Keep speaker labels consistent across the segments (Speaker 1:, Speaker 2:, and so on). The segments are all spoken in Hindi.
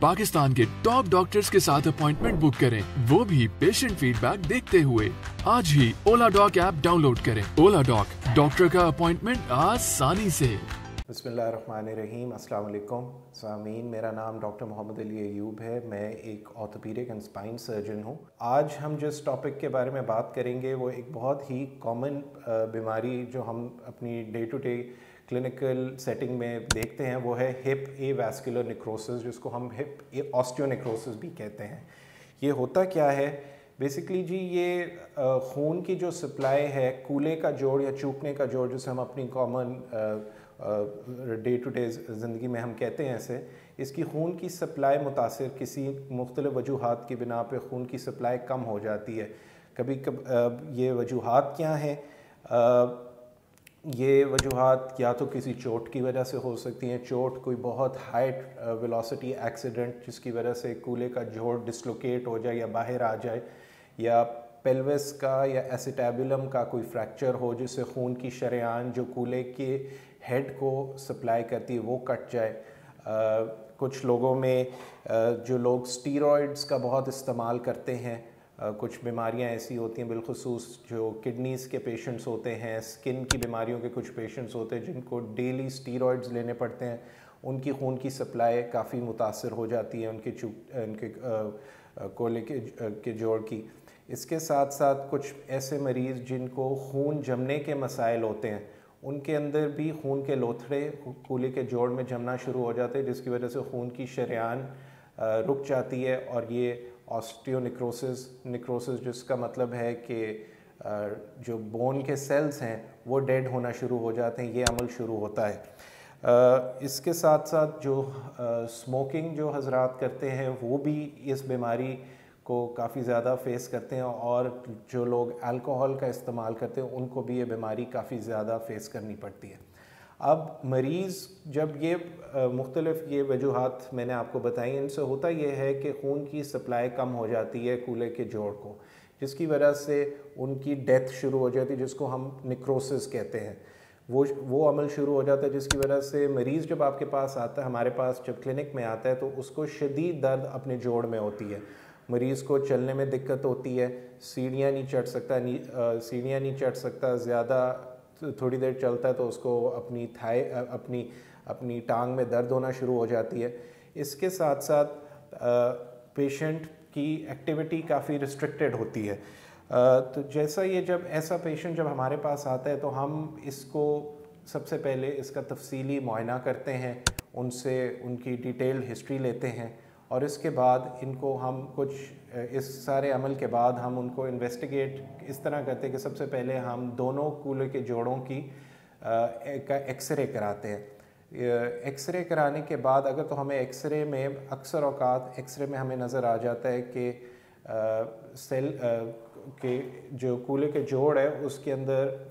Speaker 1: पाकिस्तान के टॉप डॉक्टर्स के साथ अपॉइंटमेंट बुक करें, वो भी पेशेंट फीडबैक देखते हुए। आज ही ओला डॉक ऐप डाउनलोड करें। ओला डॉक, डॉक्टर का अपॉइंटमेंट आसानी से।
Speaker 2: बिस्मिल्लाहिर्रहमानिर्रहीम। अस्सलाम वालेकुम सामीन, मेरा नाम डॉक्टर मोहम्मद अली अयूब है। मैं एक ऑर्थोपीडिक एंड स्पाइन सर्जन हूँ। आज हम जिस टॉपिक के बारे में बात करेंगे वो एक बहुत ही कॉमन बीमारी जो हम अपनी day to day clinical setting में देखते हैं, वो है हिप एवास्कुलर नेक्रोसिस, जिसको हम हिप ऑस्टियोनेक्रोसिस भी कहते हैं। ये होता क्या है बेसिकली जी, ये खून की जो सप्लाई है, कूले का जोड़ या चूकने का जोड़, जिसे हम अपनी कॉमन डे टू डे ज़िंदगी में हम कहते हैं ऐसे, इसकी खून की सप्लाई मुतासिर किसी मुख्तलिफ़ वजूहात की बिना पे खून की सप्लाई कम हो जाती है। ये वजूहात क्या हैं? ये वजूहात या तो किसी चोट की वजह से हो सकती हैं। चोट, कोई बहुत हाई वेलोसिटी एक्सीडेंट जिसकी वजह से कूले का जोड़ डिसलोकेट हो जाए या बाहर आ जाए, या पेल्विस का या एसिटेबुलम का कोई फ्रैक्चर हो जिससे खून की शरेआन जो कूले के हेड को सप्लाई करती है वो कट जाए। कुछ लोगों में जो लोग स्टीरॉइड्स का बहुत इस्तेमाल करते हैं, कुछ बीमारियां ऐसी होती हैं, बिलखुसूस जो किडनीज़ के पेशेंट्स होते हैं, स्किन की बीमारियों के कुछ पेशेंट्स होते हैं जिनको डेली स्टीरॉइड्स लेने पड़ते हैं, उनकी खून की सप्लाई काफ़ी मुतासर हो जाती है उनके कोले के जोड़ की। इसके साथ साथ कुछ ऐसे मरीज़ जिनको खून जमने के मसाइल होते हैं, उनके अंदर भी खून के लोथड़े कूले के जोड़ में जमना शुरू हो जाते हैं, जिसकी वजह से खून की शरेआन रुक जाती है और ये नेक्रोसिस जिसका मतलब है कि जो बोन के सेल्स हैं वो डेड होना शुरू हो जाते हैं, ये अमल शुरू होता है। इसके साथ साथ जो स्मोकिंग जो हजरात करते हैं वो भी इस बीमारी को काफ़ी ज़्यादा फेस करते हैं, और जो लोग अल्कोहल का इस्तेमाल करते हैं उनको भी ये बीमारी काफ़ी ज़्यादा फेस करनी पड़ती है। अब मरीज़ जब ये मुख्तलिफ़ ये वजूहात मैंने आपको बताई, इनसे होता ये है कि खून की सप्लाई कम हो जाती है कूले के जोड़ को, जिसकी वजह से उनकी डेथ शुरू हो जाती है, जिसको हम नेक्रोसिस कहते हैं। वो अमल शुरू हो जाता है, जिसकी वजह से मरीज़ जब आपके पास आता है, हमारे पास जब क्लिनिक में आता है, तो उसको शदीद दर्द अपने जोड़ में होती है। मरीज़ को चलने में दिक्कत होती है, सीढ़ियाँ नहीं चढ़ सकता, ज़्यादा थोड़ी देर चलता है तो उसको अपनी टांग में दर्द होना शुरू हो जाती है। इसके साथ साथ पेशेंट की एक्टिविटी काफ़ी रिस्ट्रिक्टेड होती है। तो जब ऐसा पेशेंट जब हमारे पास आता है तो हम इसको सबसे पहले इसका तफसीली मुआयना करते हैं, उनसे उनकी डिटेल हिस्ट्री लेते हैं, और इसके बाद इनको हम इस सारे अमल के बाद हम उनको इन्वेस्टिगेट इस तरह करते हैं कि सबसे पहले हम दोनों कूले के जोड़ों की का एक्सरे कराते हैं। एक्सरे कराने के बाद अगर तो हमें एक्सरे में अक्सर औकात एक्सरे में हमें नज़र आ जाता है कि सेल के जो कूले के जोड़ है उसके अंदर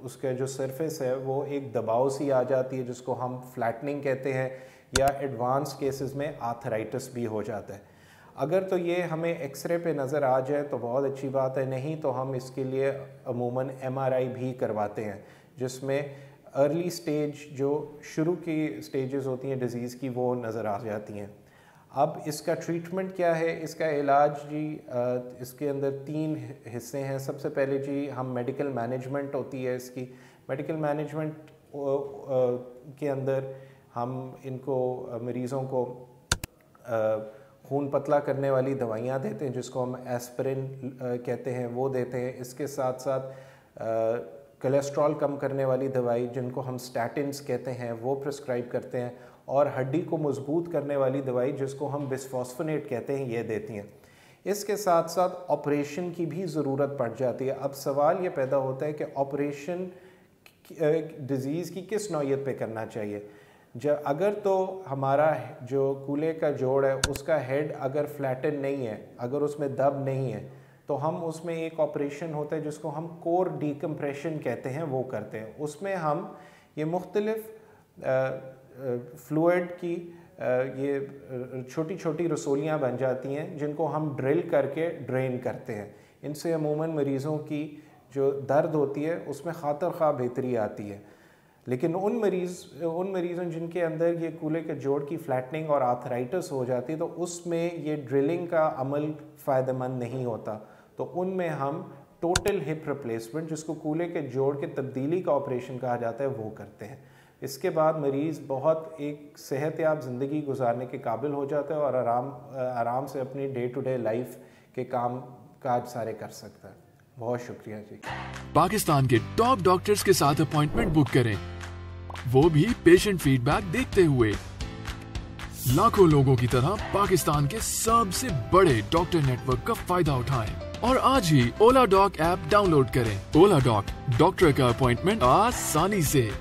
Speaker 2: उसका जो सरफेस है वो एक दबाव सी आ जाती है, जिसको हम फ्लैटनिंग कहते हैं, या एडवांस केसेस में आर्थराइटिस भी हो जाता है। अगर तो ये हमें एक्सरे पे नज़र आ जाए तो बहुत अच्छी बात है, नहीं तो हम इसके लिए अमूमन MRI भी करवाते हैं, जिसमें अर्ली स्टेज जो शुरू की स्टेजेस होती हैं डिज़ीज़ की वो नज़र आ जाती हैं। अब इसका ट्रीटमेंट क्या है? इसका इलाज जी इसके अंदर 3 हिस्से हैं। सबसे पहले जी हम मेडिकल मैनेजमेंट होती है इसकी। मेडिकल मैनेजमेंट के अंदर हम मरीज़ों को खून पतला करने वाली दवाइयाँ देते हैं, जिसको हम एस्पिरिन कहते हैं, वो देते हैं। इसके साथ साथ कोलेस्ट्रॉल कम करने वाली दवाई जिनको हम स्टैटिन्स कहते हैं वो प्रिस्क्राइब करते हैं, और हड्डी को मजबूत करने वाली दवाई जिसको हम बिस्फॉस्फोनेट कहते हैं ये देती हैं। इसके साथ साथ ऑपरेशन की भी ज़रूरत पड़ जाती है। अब सवाल ये पैदा होता है कि ऑपरेशन डिज़ीज़ की किस नौयत पे करना चाहिए। अगर तो हमारा जो कूले का जोड़ है उसका हेड अगर फ्लैटन नहीं है, अगर उसमें दब नहीं है, तो हम उसमें एक ऑपरेशन होता है जिसको हम कोर डिकम्प्रेशन कहते हैं, वो करते हैं। उसमें हम ये मुख्तलिफ फ्लूइड की ये छोटी छोटी रसोलियाँ बन जाती हैं जिनको हम ड्रिल करके ड्रेन करते हैं। इनसे अमूमन मरीज़ों की जो दर्द होती है उसमें खातर ख्वाह बेहतरी आती है। लेकिन उन मरीज़ों जिनके अंदर ये कूल्हे के जोड़ की फ्लैटनिंग और आर्थराइटिस हो जाती है तो उसमें ये ड्रिलिंग का अमल फ़ायदेमंद नहीं होता। तो उनमें हम टोटल हिप रिप्लेसमेंट, जिसको कूल्हे के जोड़ के तब्दीली का ऑपरेशन कहा जाता है, वो करते हैं। इसके बाद मरीज़ बहुत एक सेहतयाब ज़िंदगी गुजारने के काबिल हो जाता है और आराम से अपनी डे टू डे लाइफ के काम काज सारे कर सकता है। बहुत शुक्रिया जी।
Speaker 1: पाकिस्तान के टॉप डॉक्टर्स के साथ अपॉइंटमेंट बुक करें, वो भी पेशेंट फीडबैक देखते हुए। लाखों लोगों की तरह पाकिस्तान के सबसे बड़े डॉक्टर नेटवर्क का फायदा उठाएं और आज ही ओला डॉक ऐप डाउनलोड करें। ओला डॉक, डॉक्टर का अपॉइंटमेंट आसानी से।